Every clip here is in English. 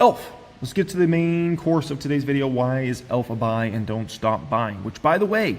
Elf. Let's get to the main course of today's video. Why is Elf a buy and don't stop buying? Which, by the way,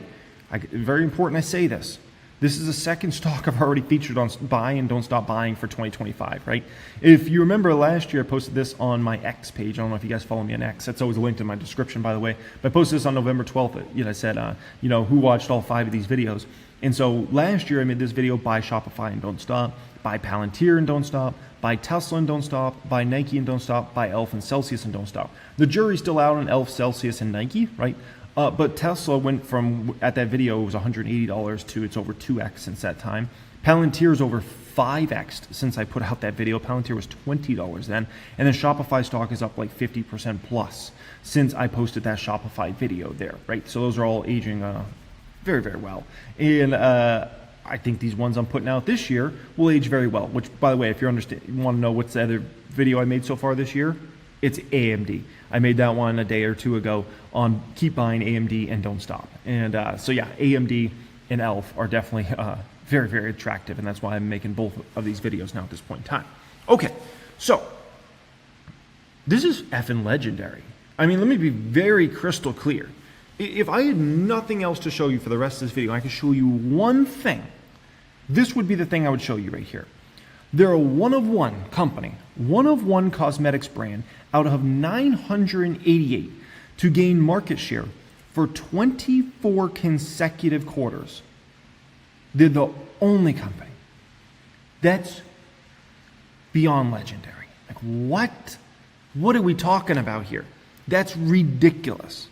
very important I say this. This is the second stock I've already featured on buy and don't stop buying for 2025, right? If you remember last year, I posted this on my X page. I don't know if you guys follow me on X. That's always linked in my description, by the way. But I posted this on November 12th. I said, who watched all 5 of these videos? And so last year I made this video, buy Shopify and don't stop, buy Palantir and don't stop, buy Tesla and don't stop, buy Nike and don't stop, buy Elf and Celsius and don't stop. The jury's still out on Elf, Celsius, and Nike, right? But Tesla went from, at that video, it was $180 to it's over 2x since that time. Palantir is over 5x since I put out that video. Palantir was $20 then. And then Shopify stock is up like 50% plus since I posted that Shopify video there, right? So those are all aging very, very well. And I think these ones I'm putting out this year will age very well, which, by the way, if you want to know what's the other video I made so far this year, it's AMD. I made that one a day or two ago on keep buying AMD and don't stop. And so yeah, AMD and Elf are definitely very, very attractive. And that's why I'm making both of these videos now at this point in time. Okay, so this is effing legendary. I mean, let me be very crystal clear. If I had nothing else to show you for the rest of this video, I could show you one thing. This would be the thing I would show you right here. They're a one-of-one company, one-of-one cosmetics brand out of 988 to gain market share for 24 consecutive quarters. They're the only company. That's beyond legendary. Like, what? What are we talking about here? That's ridiculous.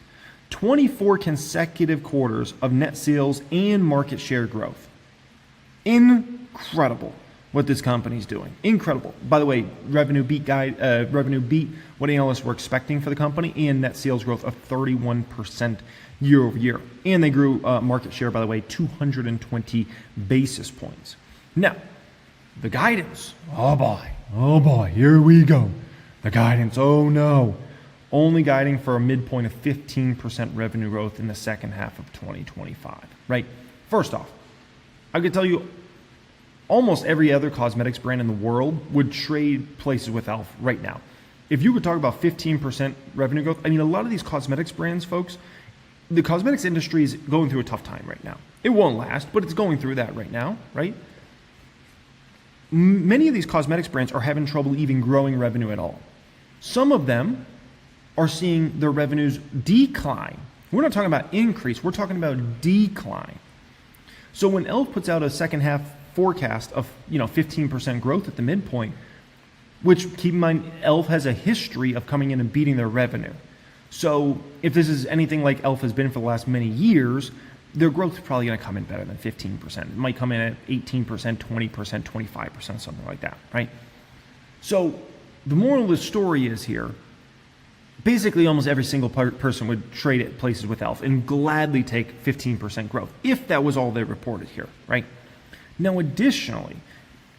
24 consecutive quarters of net sales and market share growth. Incredible what this company's doing. Incredible. By the way, revenue beat what analysts were expecting for the company, and net sales growth of 31% year over year. And they grew market share, by the way, 220 basis points. Now, the guidance. Oh boy, here we go. The guidance, oh no. Only guiding for a midpoint of 15% revenue growth in the second half of 2025, right? First off, I could tell you almost every other cosmetics brand in the world would trade places with Elf right now. If you could talk about 15% revenue growth, I mean, a lot of these cosmetics brands, folks, the cosmetics industry is going through a tough time right now. It won't last, but it's going through that right now, right? Many of these cosmetics brands are having trouble even growing revenue at all. Some of them are seeing their revenues decline. We're not talking about increase, we're talking about decline. So when Elf puts out a second half forecast of 15% growth at the midpoint, which, keep in mind, Elf has a history of coming in and beating their revenue. So if this is anything like Elf has been for the last many years, their growth is probably going to come in better than 15%. It might come in at 18%, 20%, 25%, something like that, right? So the moral of the story is here, basically almost every single person would trade at places with Elf and gladly take 15% growth if that was all they reported here, right? Now, additionally,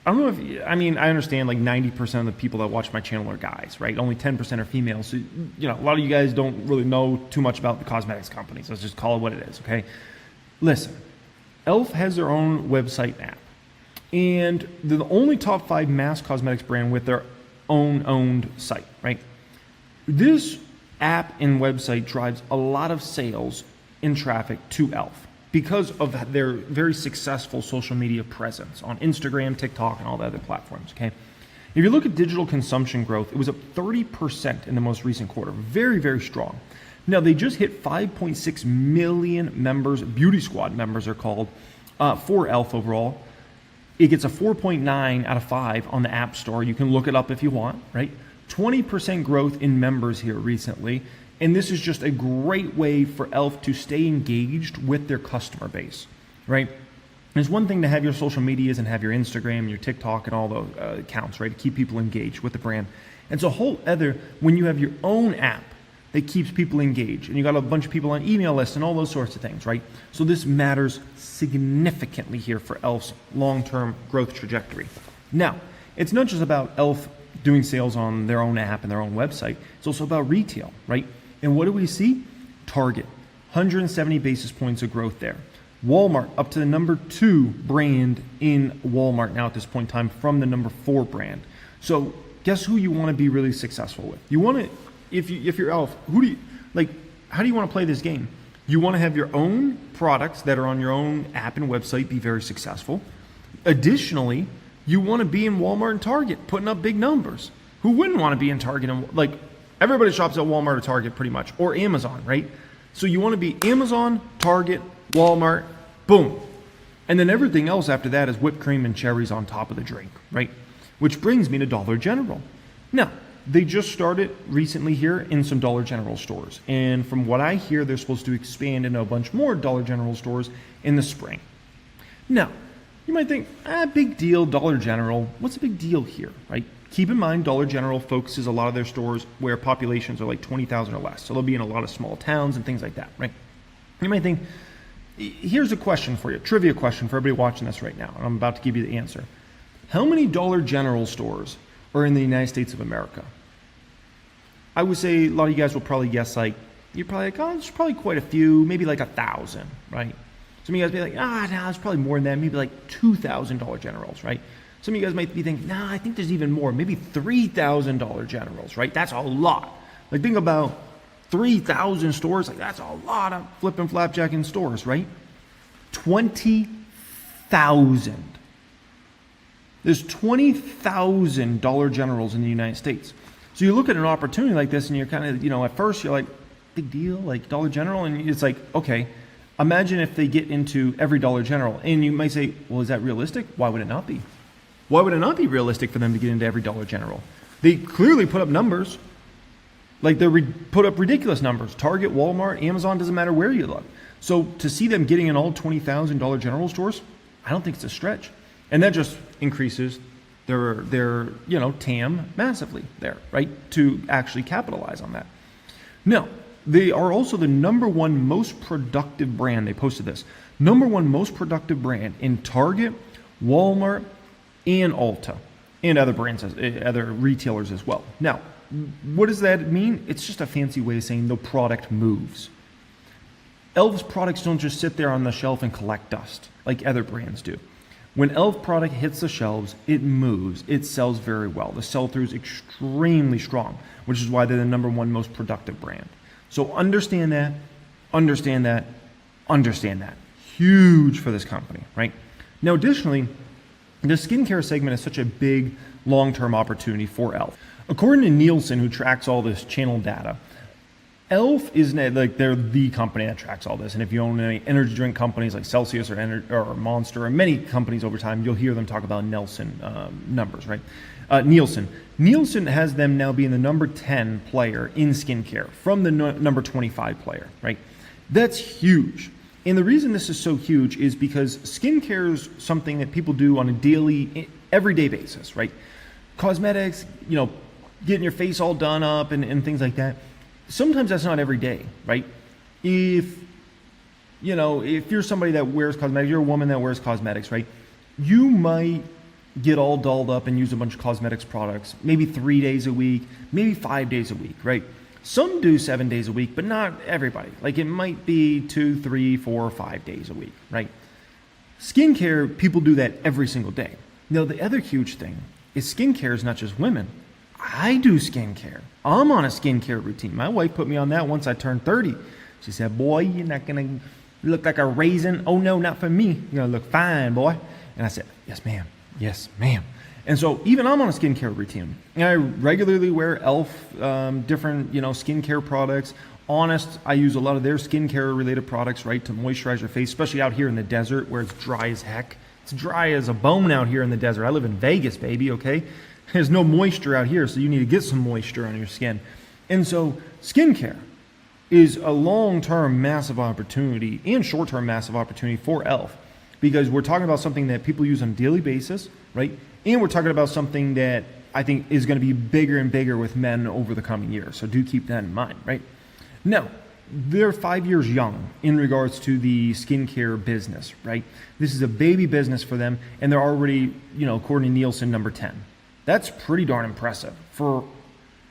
I don't know if, I understand like 90% of the people that watch my channel are guys, right? Only 10% are females. So, a lot of you guys don't really know too much about the cosmetics companies. Let's just call it what it is, okay? Listen, Elf has their own website app, and they're the only top 5 mass cosmetics brand with their own owned site, right? This app and website drives a lot of sales and traffic to Elf because of their very successful social media presence on Instagram, TikTok, and all the other platforms, okay? If you look at digital consumption growth, it was up 30% in the most recent quarter. Very, very strong. Now, they just hit 5.6 million members, Beauty Squad members are called, for Elf overall. It gets a 4.9 out of 5 on the App Store. You can look it up if you want, right? 20% growth in members here recently. And this is just a great way for Elf to stay engaged with their customer base, right? There's one thing to have your social medias and have your Instagram, your TikTok, and all those accounts, right? To keep people engaged with the brand. And it's a whole other when you have your own app that keeps people engaged. And you got a bunch of people on email lists and all those sorts of things, right? So this matters significantly here for Elf's long-term growth trajectory. Now, it's not just about Elf doing sales on their own app and their own website. It's also about retail, right? And what do we see? Target, 170 basis points of growth there. Walmart up to the number 2 brand in Walmart now at this point in time from the number 4 brand. So guess who you want to be really successful with? You want to, if you're Elf, how do you want to play this game? You want to have your own products that are on your own app and website be very successful. Additionally, you want to be in Walmart and Target, putting up big numbers. Who wouldn't want to be in Target? And everybody shops at Walmart or Target pretty much, or Amazon, right? So you want to be Amazon, Target, Walmart, boom. And then everything else after that is whipped cream and cherries on top of the drink, right? Which brings me to Dollar General. Now, they just started recently here in some Dollar General stores. And from what I hear, they're supposed to expand into a bunch more Dollar General stores in the spring. Now, you might think, big deal, Dollar General. What's the big deal here, right? Keep in mind, Dollar General focuses a lot of their stores where populations are like 20,000 or less. So they'll be in a lot of small towns and things like that, right? You might think, here's a question for you, trivia question for everybody watching this right now, and I'm about to give you the answer. How many Dollar General stores are in the United States of America? I would say a lot of you guys will probably guess you're probably like, there's probably quite a few, maybe like 1,000, right? Some of you guys may be like, no, it's probably more than that, maybe like 2,000 Dollar Generals, right? Some of you guys might be thinking, I think there's even more, maybe 3,000 Dollar Generals, right? That's a lot. Think about 3,000 stores, that's a lot of flipping flapjack in stores, right? 20,000. There's 20,000 Dollar Generals in the United States. So you look at an opportunity like this and you're kind of, at first you're like, big deal, like Dollar General? And it's like, okay, imagine if they get into every Dollar General. And you might say, well, is that realistic? Why would it not be? Why would it not be realistic for them to get into every Dollar General? They clearly put up numbers. Put up ridiculous numbers. Target, Walmart, Amazon, doesn't matter where you look. So to see them getting in all 20,000 Dollar General stores, I don't think it's a stretch. And that just increases their TAM massively there, right? To actually capitalize on that. Now, they are also the number one most productive brand. They posted this. Number one most productive brand in Target, Walmart, and Ulta, and other brands, other retailers as well. Now, what does that mean? It's just a fancy way of saying the product moves. Elf's products don't just sit there on the shelf and collect dust like other brands do. When Elf product hits the shelves, it moves. It sells very well. The sell-through is extremely strong, which is why they're the number one most productive brand. So understand that, understand that, understand that. Huge for this company, right? Now, additionally, the skincare segment is such a big long-term opportunity for Elf. According to Nielsen, who tracks all this channel data, Elf is they're the company that tracks all this. And if you own any energy drink companies like Celsius or Monster or many companies over time, you'll hear them talk about Nielsen numbers, right? Nielsen has them now being the number 10 player in skincare from the number 25 player, right? That's huge. And the reason this is so huge is because skincare is something that people do on a daily, everyday basis, right? Cosmetics, getting your face all done up and things like that. Sometimes that's not every day, right? If you're somebody that wears cosmetics, you're a woman that wears cosmetics, right? You might get all dolled up and use a bunch of cosmetics products, maybe 3 days a week, maybe 5 days a week, right? Some do 7 days a week, but not everybody. It might be 2, 3, 4, 5 days a week, right? Skincare, people do that every single day. Now, the other huge thing is skincare is not just women. I do skincare. I'm on a skincare routine. My wife put me on that once I turned 30. She said, boy, you're not going to look like a raisin. Oh, no, not for me. You're going to look fine, boy. And I said, yes, ma'am. Yes, ma'am. And so even I'm on a skincare routine. And I regularly wear Elf, different, skincare products. Honest, I use a lot of their skincare related products, right, to moisturize your face, especially out here in the desert where it's dry as heck. It's dry as a bone out here in the desert. I live in Vegas, baby, okay? There's no moisture out here, so you need to get some moisture on your skin. And so skincare is a long-term massive opportunity and short-term massive opportunity for Elf because we're talking about something that people use on a daily basis, right? And we're talking about something that I think is going to be bigger and bigger with men over the coming years. So do keep that in mind, right? Now, they're 5 years young in regards to the skincare business, right? This is a baby business for them, and they're already, according to Nielsen, number 10. That's pretty darn impressive for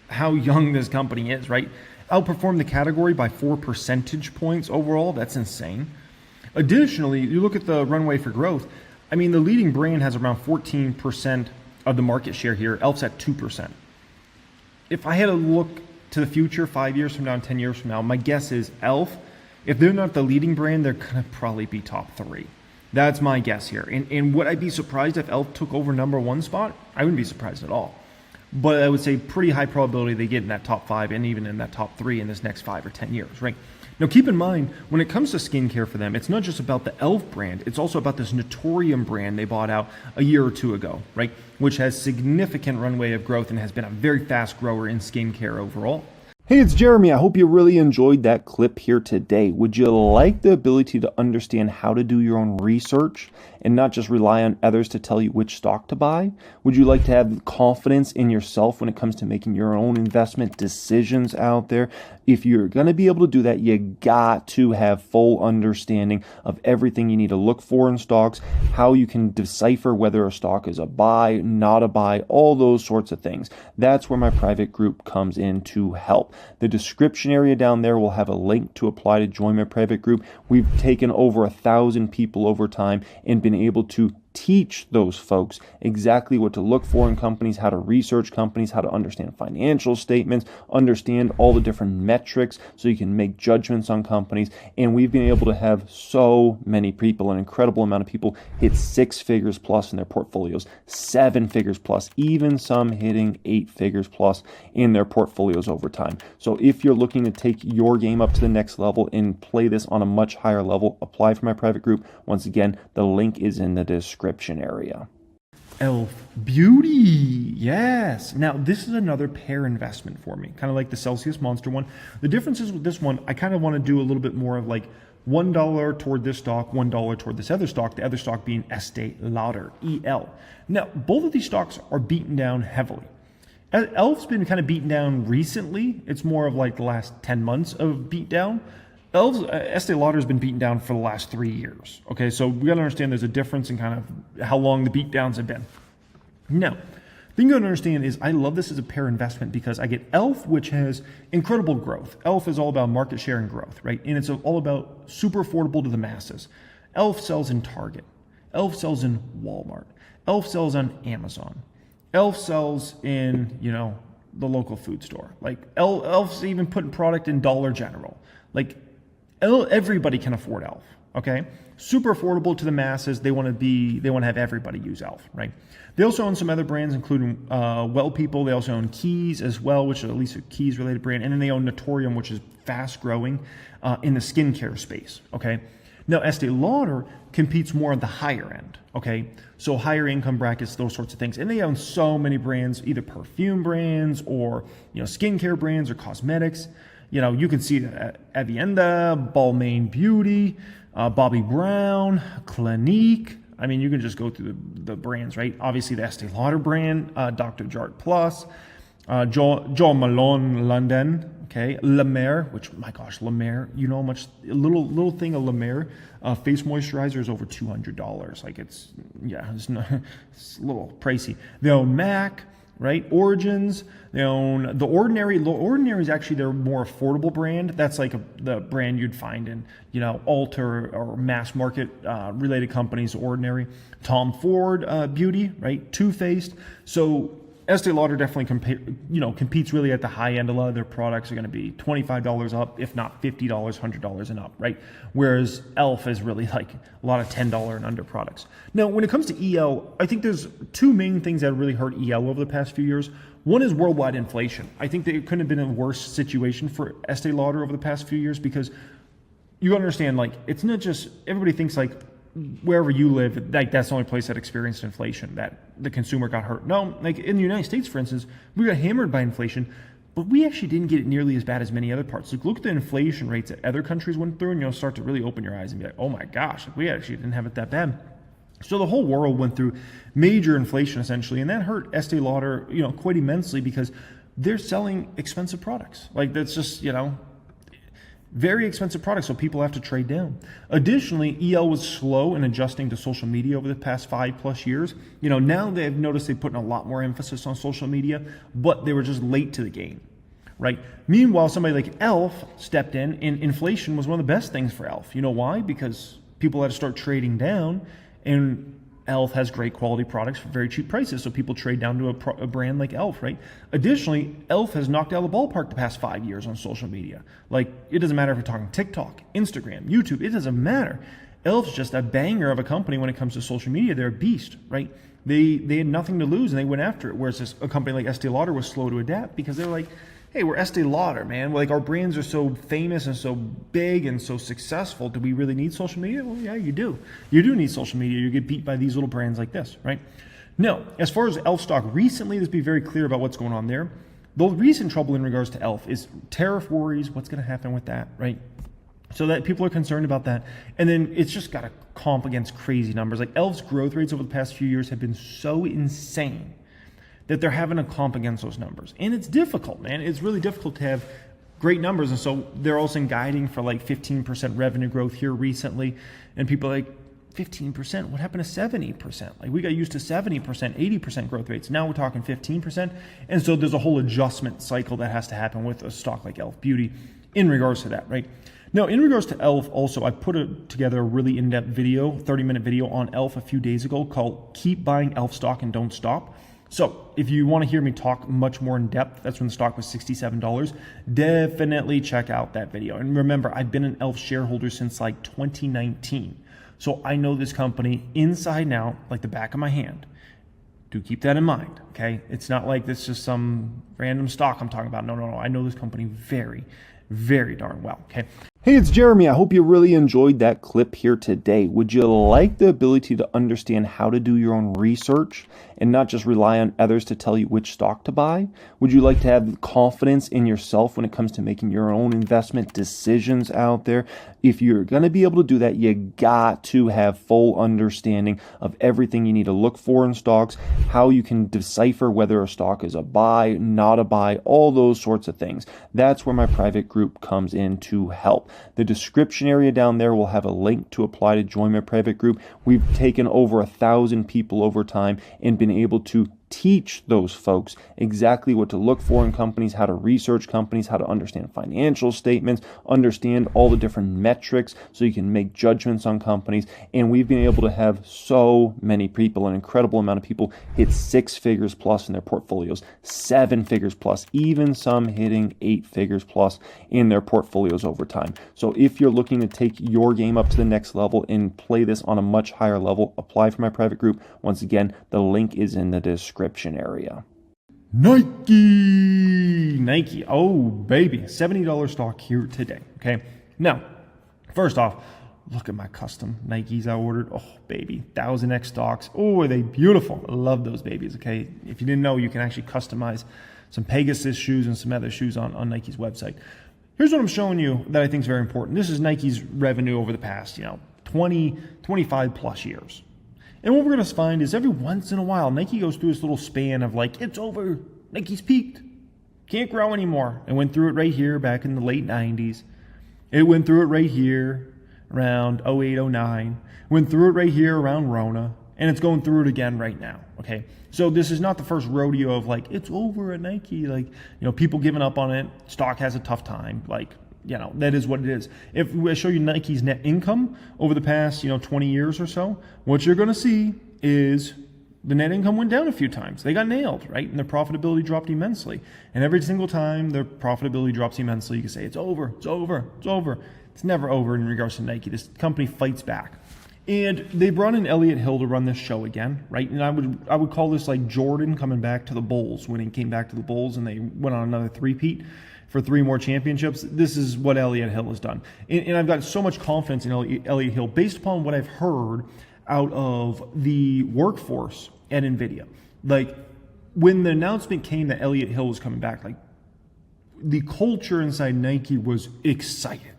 how young this company is, right? Outperformed the category by 4 percentage points overall. That's insane. Additionally, you look at the runway for growth. I mean, the leading brand has around 14% of the market share here. Elf's at 2%. if I had to look to the future, 5 years from now, 10 years from now, my guess is Elf, if they're not the leading brand, they're going to probably be top 3. That's my guess here. And would I be surprised if Elf took over #1 spot? I wouldn't be surprised at all. But I would say pretty high probability they get in that top 5 and even in that top 3 in this next 5 or 10 years, right? Now keep in mind, when it comes to skincare for them, it's not just about the Elf brand, it's also about this Naturium brand they bought out a year or 2 ago, right? Which has significant runway of growth and has been a very fast grower in skincare overall. Hey, it's Jeremy. I hope you really enjoyed that clip here today. Would you like the ability to understand how to do your own research and not just rely on others to tell you which stock to buy? Would you like to have confidence in yourself when it comes to making your own investment decisions out there? If you're going to be able to do that, you got to have full understanding of everything you need to look for in stocks, how you can decipher whether a stock is a buy, not a buy, all those sorts of things. That's where my private group comes in to help. The description area down there will have a link to apply to join my private group. We've taken over 1,000 people over time and been able to teach those folks exactly what to look for in companies, how to research companies, how to understand financial statements, understand all the different metrics so you can make judgments on companies. And we've been able to have so many people, an incredible amount of people, hit 6 figures plus in their portfolios, 7 figures plus, even some hitting 8 figures plus in their portfolios over time. So if you're looking to take your game up to the next level and play this on a much higher level, apply for my private group. Once again, the link is in the description area. Elf Beauty, yes. Now this is another pair investment for me, kind of like the Celsius Monster one. The difference is with this one, I kind of want to do a little bit more of like $1 toward this stock, $1 toward this other stock, the other stock being Estee Lauder, EL. Now both of these stocks are beaten down heavily. Elf's been kind of beaten down recently. It's more of like the last 10 months of beat down. Estee Lauder has been beaten down for the last 3 years. Okay, so we got to understand there's a difference in kind of how long the beat downs have been. Now, the thing you got to understand is I love this as a pair investment because I get Elf, which has incredible growth. Elf is all about market share and growth, right? And it's all about super affordable to the masses. Elf sells in Target. Elf sells in Walmart. Elf sells on Amazon. Elf sells in, the local food store. Like Elf's even putting product in Dollar General. Like everybody can afford Elf, okay? Super affordable to the masses. They want to have everybody use Elf, right? They also own some other brands, including Well People. They also own Keys as well, which is at least a Keys related brand. And then they own Naturium, which is fast growing in the skincare space, okay? Now, Estee Lauder competes more at the higher end, okay? So higher income brackets, those sorts of things. And they own so many brands, either perfume brands or, skincare brands or cosmetics. You can see Avienda, Balmain Beauty, Bobbi Brown, Clinique. I mean, you can just go through the brands, right? Obviously, the Estee Lauder brand, Dr. Jart Plus, Jo Malone London, okay, La Mer, which, my gosh, La Mer, how much, a little thing of La Mer face moisturizer is over $200. Like it's a little pricey. They own MAC, right? Origins. They own The Ordinary. The Ordinary is actually their more affordable brand. That's like the brand you'd find in, Ulta or mass market related companies, Ordinary. Tom Ford Beauty, right? Too Faced. So Estee Lauder definitely competes really at the high end. A lot of their products are going to be $25 up, if not $50, $100 and up, right? Whereas Elf is really like a lot of $10 and under products. Now, when it comes to EL, I think there's 2 main things that really hurt EL over the past few years. One is worldwide inflation. I think that it couldn't have been a worse situation for Estee Lauder over the past few years because you understand, like, it's not just, everybody thinks like, wherever you live, like that's the only place that experienced inflation, that the consumer got hurt. No, like in the United States, for instance, we got hammered by inflation, but we actually didn't get it nearly as bad as many other parts. Like look at the inflation rates that other countries went through and you'll start to really open your eyes and be like, oh my gosh, we actually didn't have it that bad. So the whole world went through major inflation essentially, and that hurt Estee Lauder, quite immensely because they're selling expensive products. Like that's just, very expensive products, so people have to trade down. Additionally, EL was slow in adjusting to social media over the past 5+ years. Now they've noticed they're putting a lot more emphasis on social media, but they were just late to the game, right? Meanwhile, somebody like Elf stepped in, and inflation was one of the best things for Elf. You know why? Because people had to start trading down, and Elf has great quality products for very cheap prices, so people trade down to a brand like Elf, right? Additionally, Elf has knocked out of the ballpark the past 5 years on social media. Like, it doesn't matter if we're talking TikTok, Instagram, YouTube, it doesn't matter. Elf's just a banger of a company when it comes to social media. They're a beast, right? They had nothing to lose and they went after it, whereas a company like Estee Lauder was slow to adapt because they were like, hey, we're Estee Lauder, man. Like, our brands are so famous and so big and so successful. Do we really need social media? Well, yeah, you do. You do need social media. You get beat by these little brands like this, right? No, as far as Elf stock recently, let's be very clear about what's going on there. The recent trouble in regards to Elf is tariff worries. What's going to happen with that, right? So that people are concerned about that. And then it's just got to comp against crazy numbers. Like, Elf's growth rates over the past few years have been so insane that they're having to comp against those numbers. And it's difficult, man. It's really difficult to have great numbers. And so they're also guiding for like 15% revenue growth here recently. And people are like, 15%? What happened to 70%? Like, we got used to 70%, 80% growth rates. Now we're talking 15%. And so there's a whole adjustment cycle that has to happen with a stock like Elf Beauty in regards to that, right? Now, in regards to Elf, also, I put together a really in-depth video, 30-minute video on Elf a few days ago called Keep Buying Elf Stock and Don't Stop. So if you want to hear me talk much more in depth, that's when the stock was $67, definitely check out that video. And remember, I've been an Elf shareholder since like 2019. So I know this company inside and out, like the back of my hand. Do keep that in mind, okay? It's not like this is just some random stock I'm talking about. No. I know this company very, very darn well, okay? Hey, it's Jeremy. I hope you really enjoyed that clip here today. Would you like the ability to understand how to do your own research and not just rely on others to tell you which stock to buy? Would you like to have confidence in yourself when it comes to making your own investment decisions out there? If you're going to be able to do that, you got to have full understanding of everything you need to look for in stocks, how you can decipher whether a stock is a buy, not a buy, all those sorts of things. That's where my private group comes in to help. The description area down there will have a link to apply to join my private group. We've taken over 1,000 people over time and been able to teach those folks exactly what to look for in companies, how to research companies, how to understand financial statements, understand all the different metrics so you can make judgments on companies. And we've been able to have so many people, an incredible amount of people, hit 6 figures plus in their portfolios, 7 figures plus, even some hitting 8 figures plus in their portfolios over time. So if you're looking to take your game up to the next level and play this on a much higher level, apply for my private group. Once again, the link is in the description area. Nike. Oh, baby. $70 stock here today. Okay. Now, first off, look at my custom Nikes I ordered. Oh, baby. 1000X stocks. Oh, are they beautiful? I love those babies. Okay. If you didn't know, you can actually customize some Pegasus shoes and some other shoes on Nike's website. Here's what I'm showing you that I think is very important. This is Nike's revenue over the past, 20, 25 plus years. And what we're going to find is every once in a while, Nike goes through this little span of like, it's over. Nike's peaked. Can't grow anymore. It went through it right here back in the late 90s. It went through it right here around 08, 09. Went through it right here around Rona. And it's going through it again right now. Okay. So this is not the first rodeo of like, it's over at Nike. Like, people giving up on it. Stock has a tough time. Like, that is what it is. If I show you Nike's net income over the past, 20 years or so, what you're going to see is the net income went down a few times. They got nailed, right? And their profitability dropped immensely. And every single time their profitability drops immensely, you can say, it's over, it's over, it's over. It's never over in regards to Nike. This company fights back. And they brought in Elliott Hill to run this show again, right? And I would call this like Jordan coming back to the Bulls when he came back to the Bulls and they went on another three-peat for 3 more championships. This is what Elliott Hill has done. And I've got so much confidence in Elliott Hill based upon what I've heard out of the workforce at NVIDIA. Like, when the announcement came that Elliott Hill was coming back, like, the culture inside Nike was excited.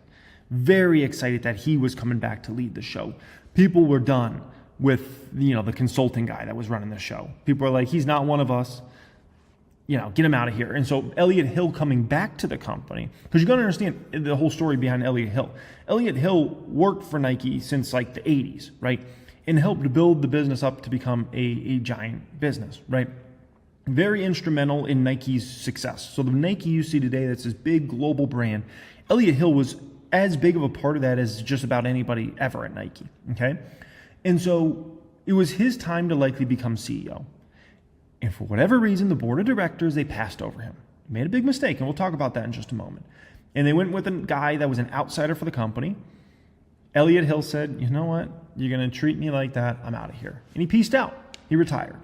Very excited that he was coming back to lead the show. People were done with, the consulting guy that was running the show. People were like, he's not one of us. Get him out of here. And so Elliott Hill coming back to the company, because you got to understand the whole story behind Elliott Hill. Elliott Hill worked for Nike since like the 80s, right? And helped to build the business up to become a giant business, right? Very instrumental in Nike's success. So the Nike you see today, that's this big global brand, Elliott Hill was as big of a part of that as just about anybody ever at Nike, okay? And so it was his time to likely become CEO. And for whatever reason, the board of directors, they passed over him. Made a big mistake, and we'll talk about that in just a moment. And they went with a guy that was an outsider for the company. Elliot Hill said, you know what? You're going to treat me like that. I'm out of here. And he peaced out. He retired.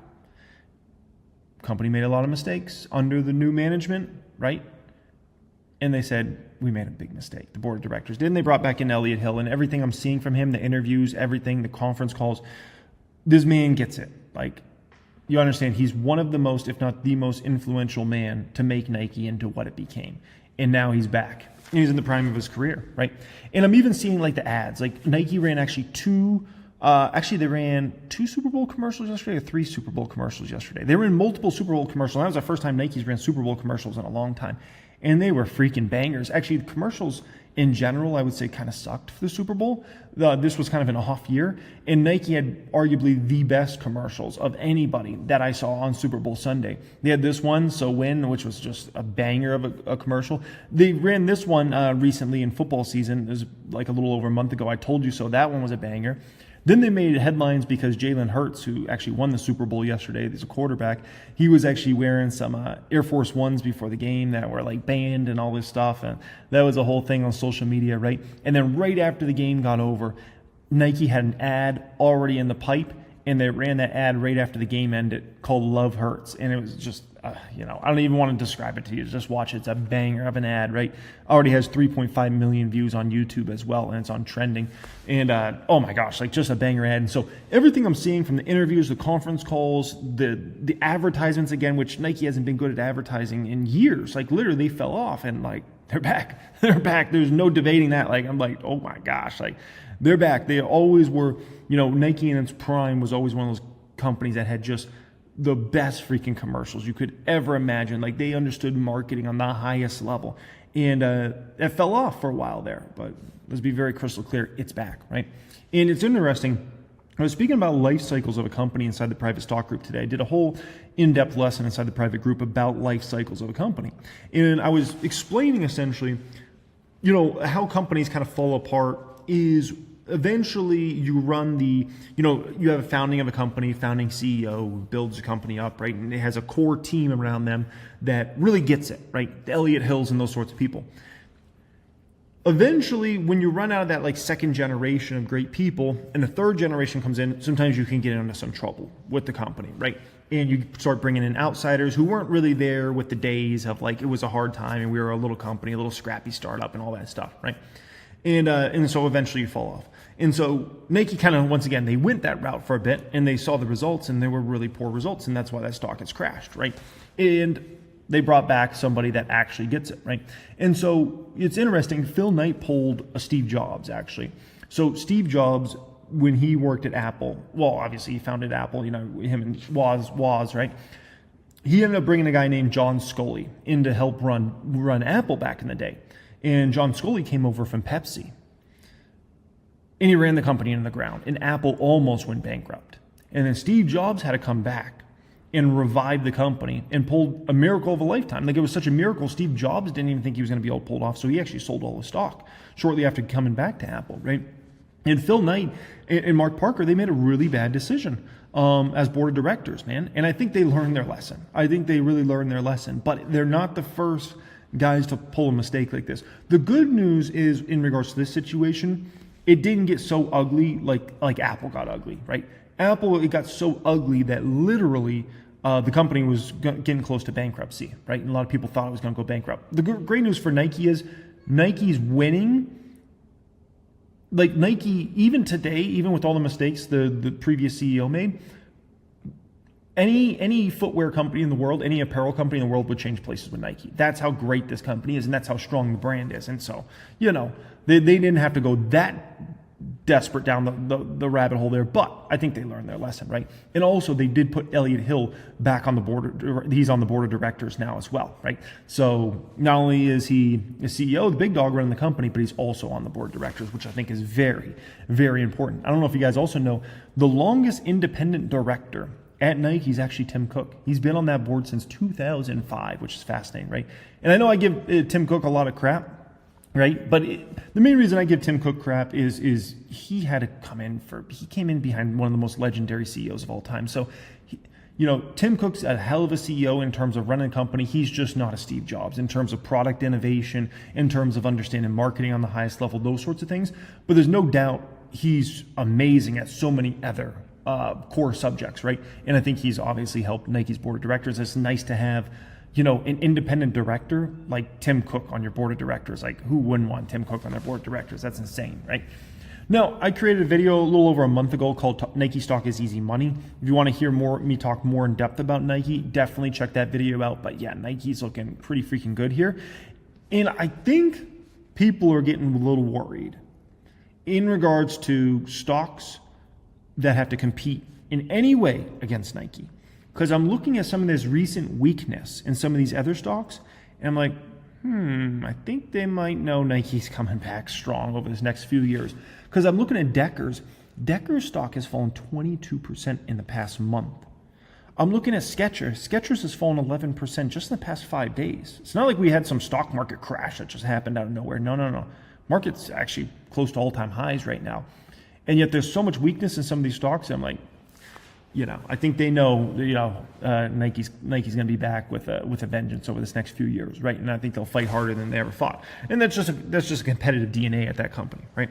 Company made a lot of mistakes under the new management, right? And they said, we made a big mistake. The board of directors did. And they brought back in Elliot Hill. And everything I'm seeing from him, the interviews, everything, the conference calls, this man gets it. Like, you understand, he's one of the most, if not the most influential man to make Nike into what it became. And now he's back. He's in the prime of his career, right? And I'm even seeing like the ads. Like Nike ran they ran 2 Super Bowl commercials yesterday or 3 Super Bowl commercials yesterday. They were in multiple Super Bowl commercials. That was the first time Nike's ran Super Bowl commercials in a long time. And they were freaking bangers. Actually, the commercials in general, I would say, kind of sucked for the Super Bowl. This was kind of an off year. And Nike had arguably the best commercials of anybody that I saw on Super Bowl Sunday. They had this one, So Win, which was just a banger of a commercial. They ran this one recently in football season. It was like a little over a month ago. I Told You So. That one was a banger. Then they made headlines because Jalen Hurts, who actually won the Super Bowl yesterday, he's a quarterback, he was actually wearing some Air Force Ones before the game that were like banned and all this stuff. And that was a whole thing on social media, right? And then right after the game got over, Nike had an ad already in the pipe, and they ran that ad right after the game ended called Love Hurts. And it was just, I don't even want to describe it to you. Just watch it. It's a banger of an ad, right? Already has 3.5 million views on YouTube as well, and it's on trending. And oh my gosh, like just a banger ad. And so everything I'm seeing from the interviews, the conference calls, the advertisements again, which Nike hasn't been good at advertising in years. Like literally they fell off, and like they're back. They're back. There's no debating that. Like I'm like, oh my gosh, like they're back. They always were, Nike in its prime was always one of those companies that had just the best freaking commercials you could ever imagine. Like they understood marketing on the highest level. And it fell off for a while there, but let's be very crystal clear, it's back, right? And it's interesting. I was speaking about life cycles of a company inside the private stock group today. I did a whole in-depth lesson inside the private group about life cycles of a company. And I was explaining essentially, how companies kind of fall apart is eventually you run you have a founding of a company, founding CEO who builds a company up, right? And it has a core team around them that really gets it, right? The Elliot Hills and those sorts of people. Eventually, when you run out of that like second generation of great people and the third generation comes in, sometimes you can get into some trouble with the company, right? And you start bringing in outsiders who weren't really there with the days of like, it was a hard time and we were a little company, a little scrappy startup and all that stuff, right? And so eventually you fall off. And so Nike kind of, once again, they went that route for a bit and they saw the results and they were really poor results. And that's why that stock has crashed, right? And they brought back somebody that actually gets it, right? And so it's interesting. Phil Knight pulled a Steve Jobs, actually. So Steve Jobs, when he worked at Apple, well, obviously he founded Apple, him and Woz, right? He ended up bringing a guy named John Scully in to help run Apple back in the day. And John Scully came over from Pepsi. And he ran the company into the ground. And Apple almost went bankrupt. And then Steve Jobs had to come back and revive the company and pulled a miracle of a lifetime. Like it was such a miracle, Steve Jobs didn't even think he was going to be able to pull it off. So he actually sold all the stock shortly after coming back to Apple, right? And Phil Knight and Mark Parker, they made a really bad decision as board of directors, man. And I think they learned their lesson. I think they really learned their lesson. But they're not the first guys to pull a mistake like this. The good news is, in regards to this situation, it didn't get so ugly like Apple got ugly, right? Apple, it got so ugly that literally the company was getting close to bankruptcy, right? And a lot of people thought it was going to go bankrupt. The great news for Nike is Nike's winning. Like Nike, even today, even with all the mistakes the previous CEO made, any footwear company in the world, any apparel company in the world would change places with Nike. That's how great this company is, and that's how strong the brand is. And so, they didn't have to go that desperate down the rabbit hole there, but I think they learned their lesson, right? And also they did put Elliot Hill back on the board. He's on the board of directors now as well, right? So not only is he a CEO, the big dog running the company, but he's also on the board of directors, which I think is very, very important. I don't know if you guys also know, the longest independent director at Nike is actually Tim Cook. He's been on that board since 2005, which is fascinating, right? And I know I give Tim Cook a lot of crap, right? But the main reason I give Tim Cook crap is he had to he came in behind one of the most legendary CEOs of all time. So, Tim Cook's a hell of a CEO in terms of running a company. He's just not a Steve Jobs in terms of product innovation, in terms of understanding marketing on the highest level, those sorts of things. But there's no doubt he's amazing at so many other core subjects, right? And I think he's obviously helped Nike's board of directors. It's nice to have, an independent director like Tim Cook on your board of directors. Like, who wouldn't want Tim Cook on their board of directors? That's insane, right? Now, I created a video a little over a month ago called Nike Stock is Easy Money. If you want to hear me talk more in depth about Nike, definitely check that video out. But yeah, Nike's looking pretty freaking good here. And I think people are getting a little worried in regards to stocks that have to compete in any way against Nike. Because I'm looking at some of this recent weakness in some of these other stocks, and I'm like, I think they might know Nike's coming back strong over this next few years. Because I'm looking at Deckers. Deckers stock has fallen 22% in the past month. I'm looking at Skechers. Skechers has fallen 11% just in the past 5 days. It's not like we had some stock market crash that just happened out of nowhere. No. Market's actually close to all-time highs right now. And yet there's so much weakness in some of these stocks. I'm like, I think they know, Nike's going to be back with a vengeance over this next few years, right? And I think they'll fight harder than they ever fought. And that's just a competitive DNA at that company, right?